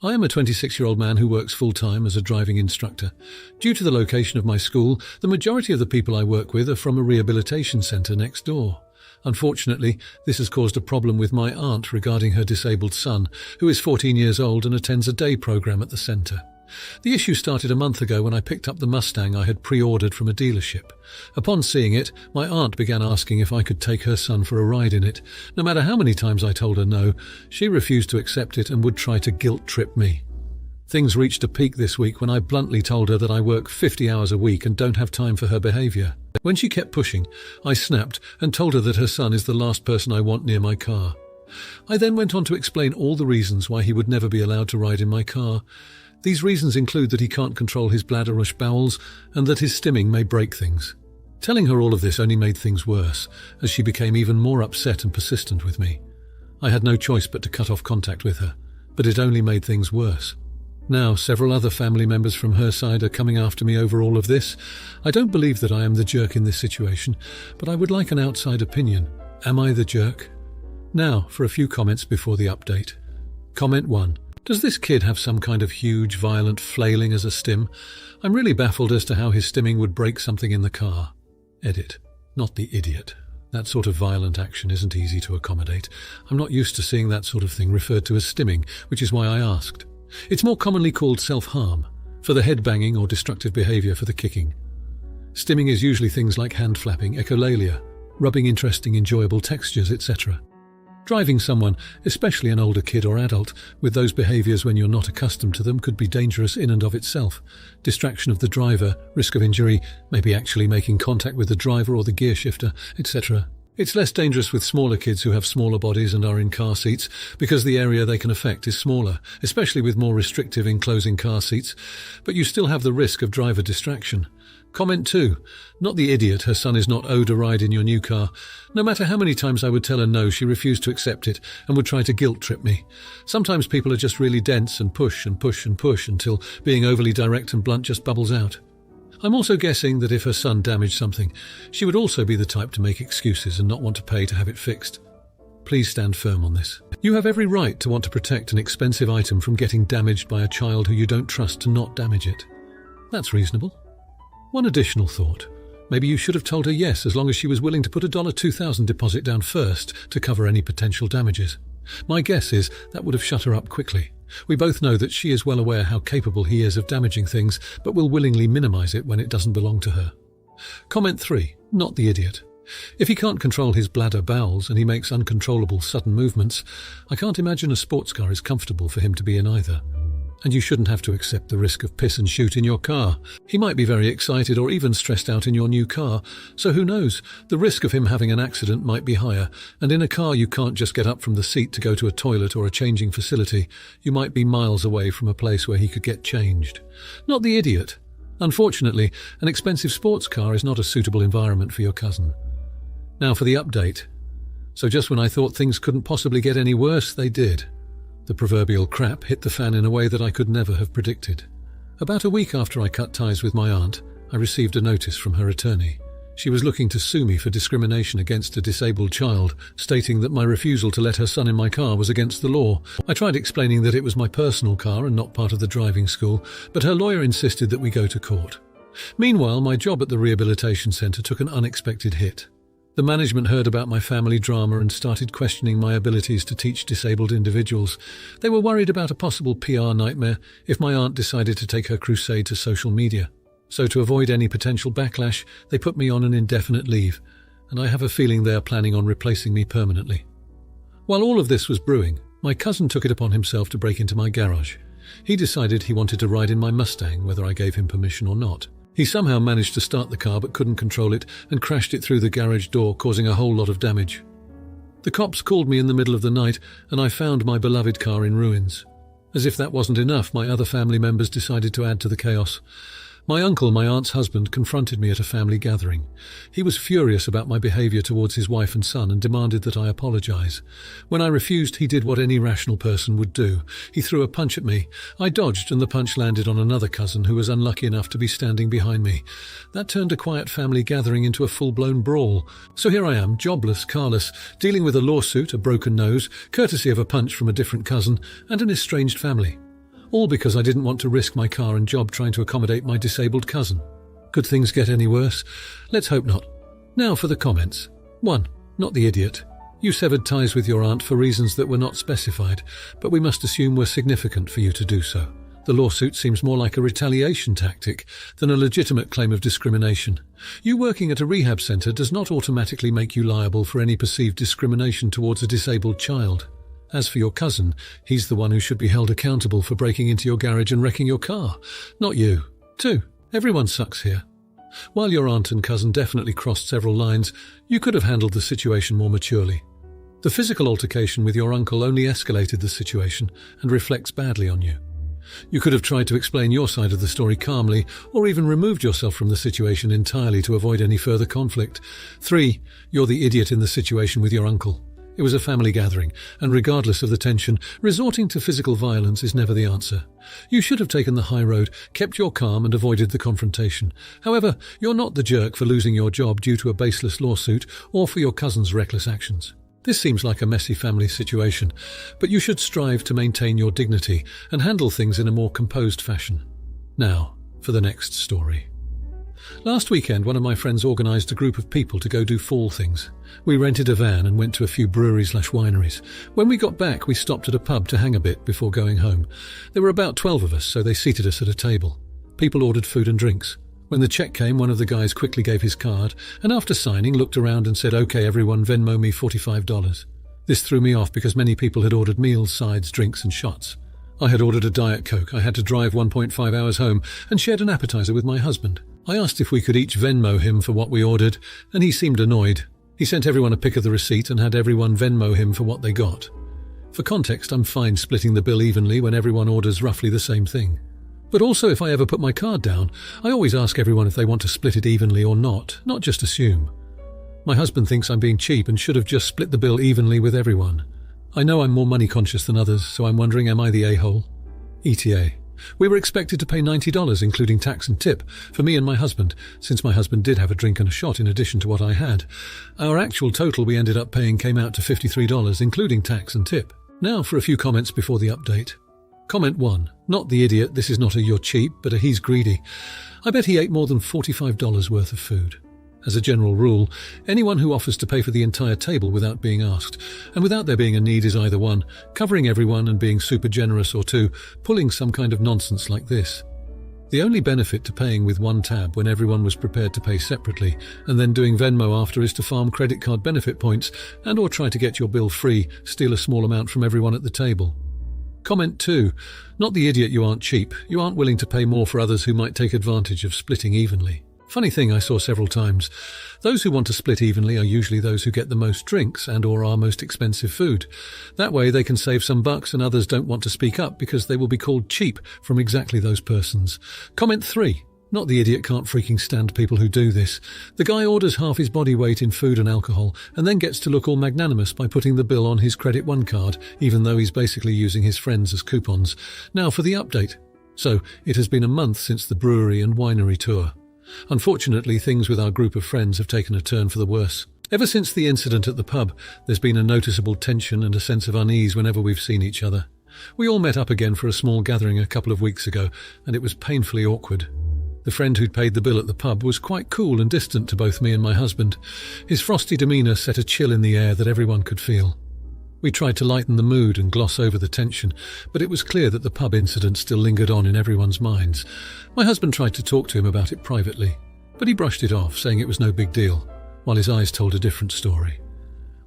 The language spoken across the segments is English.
I am a 26-year-old man who works full-time as a driving instructor. Due to the location of my school, the majority of the people I work with are from a rehabilitation centre next door. Unfortunately, this has caused a problem with my aunt regarding her disabled son, who is 14 years old and attends a day program at the centre. The issue started a month ago when I picked up the Mustang I had pre-ordered from a dealership. Upon seeing it, my aunt began asking if I could take her son for a ride in it. No matter how many times I told her no, she refused to accept it and would try to guilt-trip me. Things reached a peak this week when I bluntly told her that I work 50 hours a week and don't have time for her behaviour. When she kept pushing, I snapped and told her that her son is the last person I want near my car. I then went on to explain all the reasons why he would never be allowed to ride in my car. These reasons include that he can't control his bladder/bowels and that his stimming may break things. Telling her all of this only made things worse, as she became even more upset and persistent with me. I had no choice but to cut off contact with her, but it only made things worse. Now, several other family members from her side are coming after me over all of this. I don't believe that I am the jerk in this situation, but I would like an outside opinion. Am I the jerk? Now, for a few comments before the update. Comment 1. Does this kid have some kind of huge, violent flailing as a stim? I'm really baffled as to how his stimming would break something in the car. Edit. Not the idiot. That sort of violent action isn't easy to accommodate. I'm not used to seeing that sort of thing referred to as stimming, which is why I asked. It's more commonly called self-harm, for the head banging or destructive behaviour for the kicking. Stimming is usually things like hand flapping, echolalia, rubbing interesting, enjoyable textures, etc. Driving someone, especially an older kid or adult, with those behaviours when you're not accustomed to them could be dangerous in and of itself. Distraction of the driver, risk of injury, maybe actually making contact with the driver or the gear shifter, etc. It's less dangerous with smaller kids who have smaller bodies and are in car seats, because the area they can affect is smaller, especially with more restrictive enclosing car seats, but you still have the risk of driver distraction. Comment 2. Not the idiot, her son is not owed a ride in your new car. No matter how many times I would tell her no, she refused to accept it and would try to guilt-trip me. Sometimes people are just really dense and push and push and push until being overly direct and blunt just bubbles out. I'm also guessing that if her son damaged something, she would also be the type to make excuses and not want to pay to have it fixed. Please stand firm on this. You have every right to want to protect an expensive item from getting damaged by a child who you don't trust to not damage it. That's reasonable. One additional thought. Maybe you should have told her yes, as long as she was willing to put a $2,000 deposit down first to cover any potential damages. My guess is that would have shut her up quickly. We both know that she is well aware how capable he is of damaging things, but will willingly minimize it when it doesn't belong to her. Comment 3. Not the idiot. If he can't control his bladder bowels and he makes uncontrollable sudden movements, I can't imagine a sports car is comfortable for him to be in either. And you shouldn't have to accept the risk of piss and shoot in your car. He might be very excited or even stressed out in your new car, so who knows, the risk of him having an accident might be higher, and in a car you can't just get up from the seat to go to a toilet or a changing facility. You might be miles away from a place where he could get changed. Not the idiot. Unfortunately, an expensive sports car is not a suitable environment for your cousin. Now for the update. So just when I thought things couldn't possibly get any worse, they did. The proverbial crap hit the fan in a way that I could never have predicted. About a week after I cut ties with my aunt, I received a notice from her attorney. She was looking to sue me for discrimination against a disabled child, stating that my refusal to let her son in my car was against the law. I tried explaining that it was my personal car and not part of the driving school, but her lawyer insisted that we go to court. Meanwhile, my job at the rehabilitation centre took an unexpected hit. The management heard about my family drama and started questioning my abilities to teach disabled individuals. They were worried about a possible PR nightmare if my aunt decided to take her crusade to social media. So to avoid any potential backlash, they put me on an indefinite leave, and I have a feeling they are planning on replacing me permanently. While all of this was brewing, my cousin took it upon himself to break into my garage. He decided he wanted to ride in my Mustang, whether I gave him permission or not. He somehow managed to start the car but couldn't control it and crashed it through the garage door, causing a whole lot of damage. The cops called me in the middle of the night and I found my beloved car in ruins. As if that wasn't enough, my other family members decided to add to the chaos. My uncle, my aunt's husband, confronted me at a family gathering. He was furious about my behaviour towards his wife and son and demanded that I apologise. When I refused, he did what any rational person would do. He threw a punch at me. I dodged and the punch landed on another cousin who was unlucky enough to be standing behind me. That turned a quiet family gathering into a full-blown brawl. So here I am, jobless, carless, dealing with a lawsuit, a broken nose, courtesy of a punch from a different cousin, and an estranged family. All because I didn't want to risk my car and job trying to accommodate my disabled cousin. Could things get any worse? Let's hope not. Now for the comments. 1. Not the idiot. You severed ties with your aunt for reasons that were not specified, but we must assume were significant for you to do so. The lawsuit seems more like a retaliation tactic than a legitimate claim of discrimination. You working at a rehab centre does not automatically make you liable for any perceived discrimination towards a disabled child. As for your cousin, he's the one who should be held accountable for breaking into your garage and wrecking your car, not you. 2. Everyone sucks here. While your aunt and cousin definitely crossed several lines, you could have handled the situation more maturely. The physical altercation with your uncle only escalated the situation and reflects badly on you. You could have tried to explain your side of the story calmly, or even removed yourself from the situation entirely to avoid any further conflict. 3. You're the idiot in the situation with your uncle. It was a family gathering, and regardless of the tension, resorting to physical violence is never the answer. You should have taken the high road, kept your calm and avoided the confrontation. However, you're not the jerk for losing your job due to a baseless lawsuit or for your cousin's reckless actions. This seems like a messy family situation, but you should strive to maintain your dignity and handle things in a more composed fashion. Now, for the next story. Last weekend, one of my friends organised a group of people to go do fall things. We rented a van and went to a few breweries/wineries. When we got back, we stopped at a pub to hang a bit before going home. There were about 12 of us, so they seated us at a table. People ordered food and drinks. When the check came, one of the guys quickly gave his card, and after signing, looked around and said, "Okay, everyone, Venmo me $45. This threw me off because many people had ordered meals, sides, drinks and shots. I had ordered a Diet Coke. I had to drive 1.5 hours home and shared an appetizer with my husband. I asked if we could each Venmo him for what we ordered, and he seemed annoyed. He sent everyone a pic of the receipt and had everyone Venmo him for what they got. For context, I'm fine splitting the bill evenly when everyone orders roughly the same thing. But also, if I ever put my card down, I always ask everyone if they want to split it evenly or not just assume. My husband thinks I'm being cheap and should have just split the bill evenly with everyone. I know I'm more money conscious than others, so I'm wondering, am I the a-hole? ETA. We were expected to pay $90, including tax and tip, for me and my husband, since my husband did have a drink and a shot in addition to what I had. Our actual total we ended up paying came out to $53, including tax and tip. Now for a few comments before the update. Comment 1. Not the idiot, this is not a "you're cheap", but a "he's greedy". I bet he ate more than $45 worth of food. As a general rule, anyone who offers to pay for the entire table without being asked, and without there being a need, is either 1, covering everyone and being super generous, or 2, pulling some kind of nonsense like this. The only benefit to paying with one tab when everyone was prepared to pay separately, and then doing Venmo after, is to farm credit card benefit points and or try to get your bill free, steal a small amount from everyone at the table. Comment 2. Not the idiot, you aren't cheap. You aren't willing to pay more for others who might take advantage of splitting evenly. Funny thing I saw several times. Those who want to split evenly are usually those who get the most drinks and or our most expensive food. That way they can save some bucks, and others don't want to speak up because they will be called cheap from exactly those persons. Comment 3. Not the idiot can't freaking stand people who do this. The guy orders half his body weight in food and alcohol and then gets to look all magnanimous by putting the bill on his Credit One card, even though he's basically using his friends as coupons. Now for the update. So, it has been a month since the brewery and winery tour. Unfortunately, things with our group of friends have taken a turn for the worse. Ever since the incident at the pub, there's been a noticeable tension and a sense of unease whenever we've seen each other. We all met up again for a small gathering a couple of weeks ago, and it was painfully awkward. The friend who'd paid the bill at the pub was quite cool and distant to both me and my husband. His frosty demeanour set a chill in the air that everyone could feel. We tried to lighten the mood and gloss over the tension, but it was clear that the pub incident still lingered on in everyone's minds. My husband tried to talk to him about it privately, but he brushed it off, saying it was no big deal, while his eyes told a different story.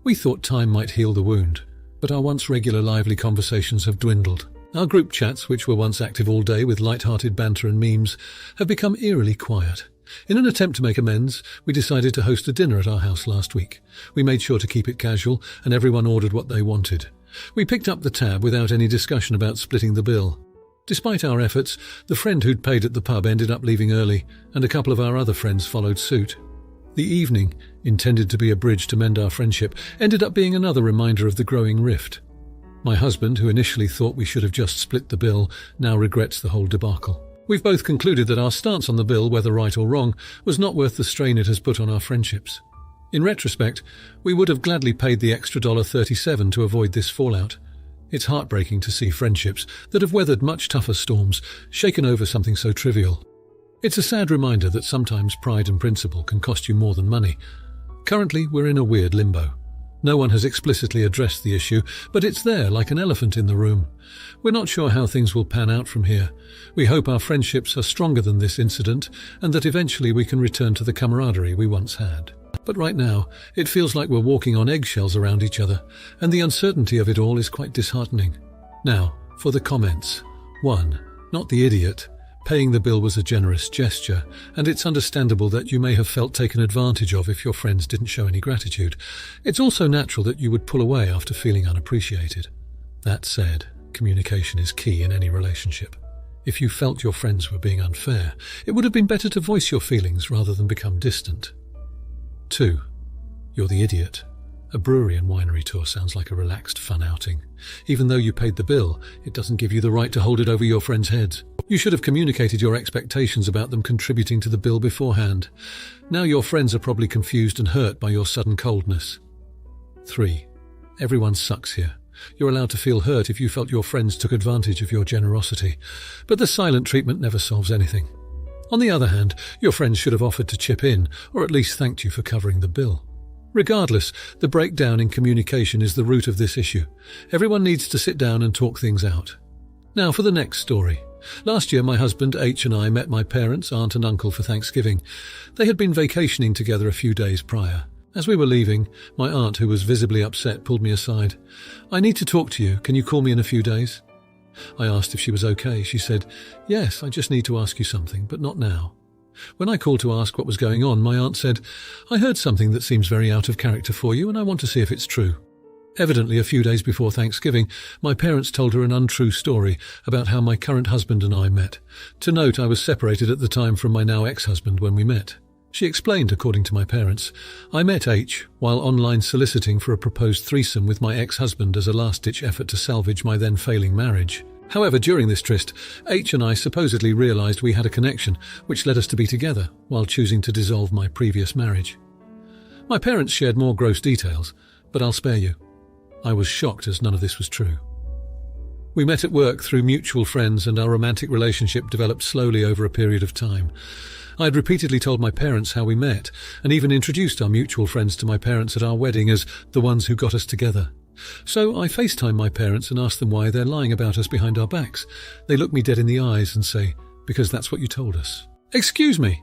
We thought time might heal the wound, but our once regular lively conversations have dwindled. Our group chats, which were once active all day with light-hearted banter and memes, have become eerily quiet. In an attempt to make amends, we decided to host a dinner at our house last week. We made sure to keep it casual, and everyone ordered what they wanted. We picked up the tab without any discussion about splitting the bill. Despite our efforts, the friend who'd paid at the pub ended up leaving early, and a couple of our other friends followed suit. The evening, intended to be a bridge to mend our friendship, ended up being another reminder of the growing rift. My husband, who initially thought we should have just split the bill, now regrets the whole debacle. We've both concluded that our stance on the bill, whether right or wrong, was not worth the strain it has put on our friendships. In retrospect, we would have gladly paid the extra $37 to avoid this fallout. It's heartbreaking to see friendships that have weathered much tougher storms shaken over something so trivial. It's a sad reminder that sometimes pride and principle can cost you more than money. Currently, we're in a weird limbo. No one has explicitly addressed the issue, but it's there like an elephant in the room. We're not sure how things will pan out from here. We hope our friendships are stronger than this incident and that eventually we can return to the camaraderie we once had. But right now, it feels like we're walking on eggshells around each other, and the uncertainty of it all is quite disheartening. Now, for the comments. 1. Not the idiot. Paying the bill was a generous gesture, and it's understandable that you may have felt taken advantage of if your friends didn't show any gratitude. It's also natural that you would pull away after feeling unappreciated. That said, communication is key in any relationship. If you felt your friends were being unfair, it would have been better to voice your feelings rather than become distant. 2. You're the idiot. A brewery and winery tour sounds like a relaxed, fun outing. Even though you paid the bill, it doesn't give you the right to hold it over your friends' heads. You should have communicated your expectations about them contributing to the bill beforehand. Now your friends are probably confused and hurt by your sudden coldness. 3. Everyone sucks here. You're allowed to feel hurt if you felt your friends took advantage of your generosity, but the silent treatment never solves anything. On the other hand, your friends should have offered to chip in, or at least thanked you for covering the bill. Regardless, the breakdown in communication is the root of this issue. Everyone needs to sit down and talk things out. Now for the next story. Last year, my husband H and I met my parents, aunt and uncle for Thanksgiving. They had been vacationing together a few days prior. As we were leaving, my aunt, who was visibly upset, pulled me aside. "I need to talk to you. Can you call me in a few days?" I asked if she was okay. She said, "Yes, I just need to ask you something, but not now." When I called to ask what was going on, my aunt said, "I heard something that seems very out of character for you, and I want to see if it's true." Evidently, a few days before Thanksgiving, my parents told her an untrue story about how my current husband and I met. To note, I was separated at the time from my now ex-husband when we met. She explained, according to my parents, "I met H while online soliciting for a proposed threesome with my ex-husband as a last-ditch effort to salvage my then failing marriage. However, during this tryst, H and I supposedly realised we had a connection, which led us to be together, while choosing to dissolve my previous marriage." My parents shared more gross details, but I'll spare you. I was shocked as none of this was true. We met at work through mutual friends, and our romantic relationship developed slowly over a period of time. I had repeatedly told my parents how we met, and even introduced our mutual friends to my parents at our wedding as the ones who got us together. So I FaceTime my parents and ask them why they're lying about us behind our backs. They look me dead in the eyes and say, "Because that's what you told us." Excuse me!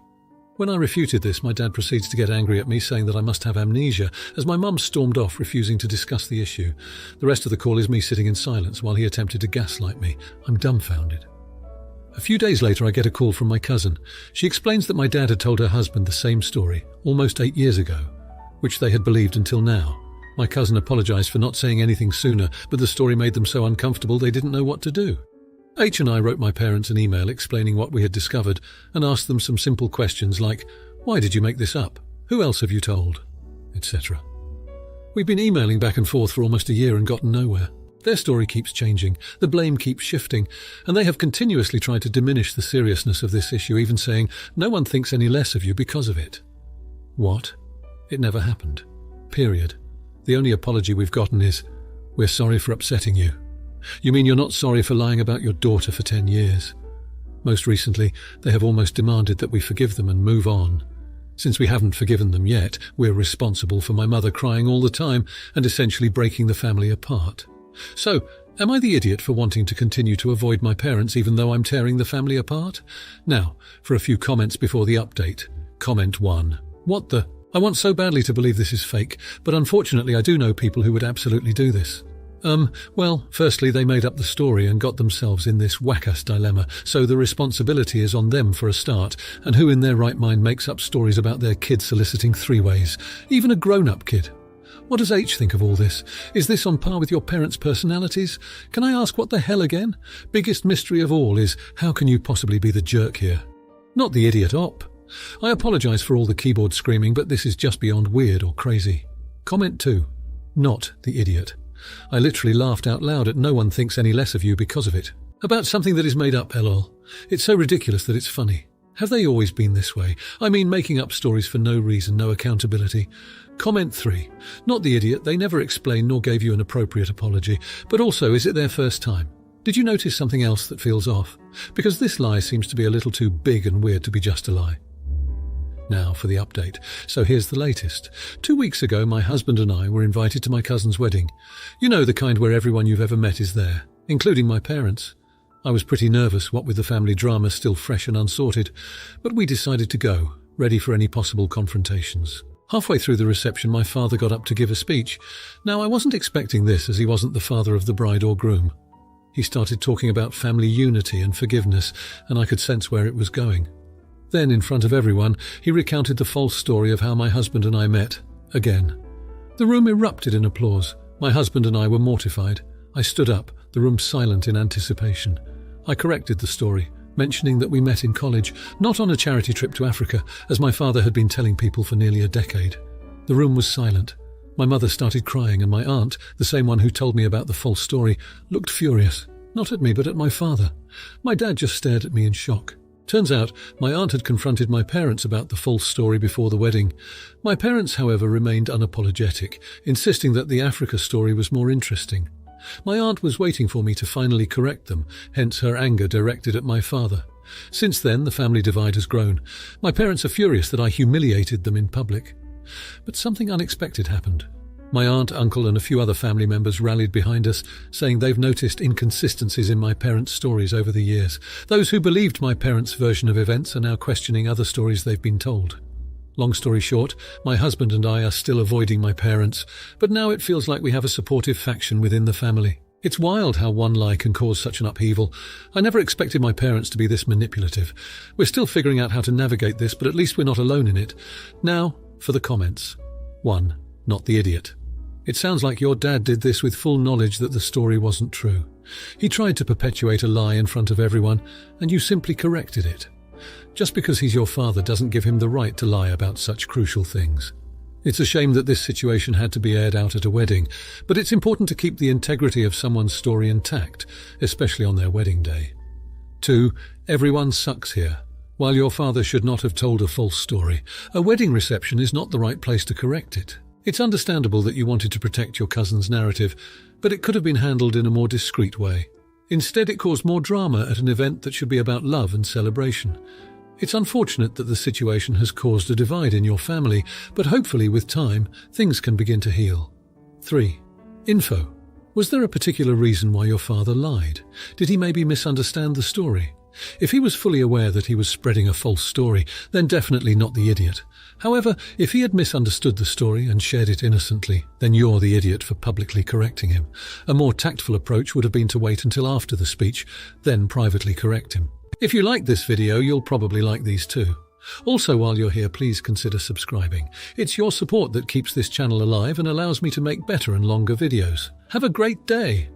When I refuted this, my dad proceeds to get angry at me, saying that I must have amnesia, as my mum stormed off, refusing to discuss the issue. The rest of the call is me sitting in silence while he attempted to gaslight me. I'm dumbfounded. A few days later, I get a call from my cousin. She explains that my dad had told her husband the same story, almost 8 years ago, which they had believed until now. My cousin apologised for not saying anything sooner, but the story made them so uncomfortable they didn't know what to do. H and I wrote my parents an email explaining what we had discovered and asked them some simple questions like, "Why did you make this up? Who else have you told?" etc. We've been emailing back and forth for almost a year and gotten nowhere. Their story keeps changing, the blame keeps shifting, and they have continuously tried to diminish the seriousness of this issue, even saying, "No one thinks any less of you because of it." What? It never happened. Period. The only apology we've gotten is, "We're sorry for upsetting you." You mean you're not sorry for lying about your daughter for 10 years? Most recently, they have almost demanded that we forgive them and move on. Since we haven't forgiven them yet, we're responsible for my mother crying all the time and essentially breaking the family apart. So, am I the idiot for wanting to continue to avoid my parents even though I'm tearing the family apart? Now, for a few comments before the update. Comment 1. What the? I want so badly to believe this is fake, but unfortunately I do know people who would absolutely do this. Well, firstly, they made up the story and got themselves in this whack-ass dilemma, so the responsibility is on them for a start, and who in their right mind makes up stories about their kid soliciting three-ways? Even a grown-up kid. What does H think of all this? Is this on par with your parents' personalities? Can I ask what the hell again? Biggest mystery of all is, how can you possibly be the jerk here? Not the idiot op. I apologise for all the keyboard screaming, but this is just beyond weird or crazy. Comment 2. Not the idiot. I literally laughed out loud at "no one thinks any less of you because of it." About something that is made up, lol. It's so ridiculous that it's funny. Have they always been this way? I mean, making up stories for no reason, no accountability. Comment 3. Not the idiot, they never explained nor gave you an appropriate apology. But also, is it their first time? Did you notice something else that feels off? Because this lie seems to be a little too big and weird to be just a lie. Now for the update. So here's the latest. 2 weeks ago, my husband and I were invited to my cousin's wedding. You know, the kind where everyone you've ever met is there, including my parents. I was pretty nervous, what with the family drama still fresh and unsorted, but we decided to go, ready for any possible confrontations. Halfway through the reception, my father got up to give a speech. Now, I wasn't expecting this, as he wasn't the father of the bride or groom. He started talking about family unity and forgiveness, and I could sense where it was going. Then, in front of everyone, he recounted the false story of how my husband and I met, again. The room erupted in applause. My husband and I were mortified. I stood up, the room silent in anticipation. I corrected the story, mentioning that we met in college, not on a charity trip to Africa, as my father had been telling people for nearly a decade. The room was silent. My mother started crying, and my aunt, the same one who told me about the false story, looked furious. Not at me, but at my father. My dad just stared at me in shock. Turns out, my aunt had confronted my parents about the false story before the wedding. My parents, however, remained unapologetic, insisting that the Africa story was more interesting. My aunt was waiting for me to finally correct them, hence her anger directed at my father. Since then, the family divide has grown. My parents are furious that I humiliated them in public. But something unexpected happened. My aunt, uncle, and a few other family members rallied behind us, saying they've noticed inconsistencies in my parents' stories over the years. Those who believed my parents' version of events are now questioning other stories they've been told. Long story short, my husband and I are still avoiding my parents, but now it feels like we have a supportive faction within the family. It's wild how one lie can cause such an upheaval. I never expected my parents to be this manipulative. We're still figuring out how to navigate this, but at least we're not alone in it. Now, for the comments. 1. Not the idiot. It sounds like your dad did this with full knowledge that the story wasn't true. He tried to perpetuate a lie in front of everyone, and you simply corrected it. Just because he's your father doesn't give him the right to lie about such crucial things. It's a shame that this situation had to be aired out at a wedding, but it's important to keep the integrity of someone's story intact, especially on their wedding day. 2. Everyone sucks here. While your father should not have told a false story, a wedding reception is not the right place to correct it. It's understandable that you wanted to protect your cousin's narrative, but it could have been handled in a more discreet way. Instead, it caused more drama at an event that should be about love and celebration. It's unfortunate that the situation has caused a divide in your family, but hopefully with time, things can begin to heal. 3. Info. Was there a particular reason why your father lied? Did he maybe misunderstand the story? If he was fully aware that he was spreading a false story, then definitely not the idiot. However, if he had misunderstood the story and shared it innocently, then you're the idiot for publicly correcting him. A more tactful approach would have been to wait until after the speech, then privately correct him. If you like this video, you'll probably like these too. Also, while you're here, please consider subscribing. It's your support that keeps this channel alive and allows me to make better and longer videos. Have a great day!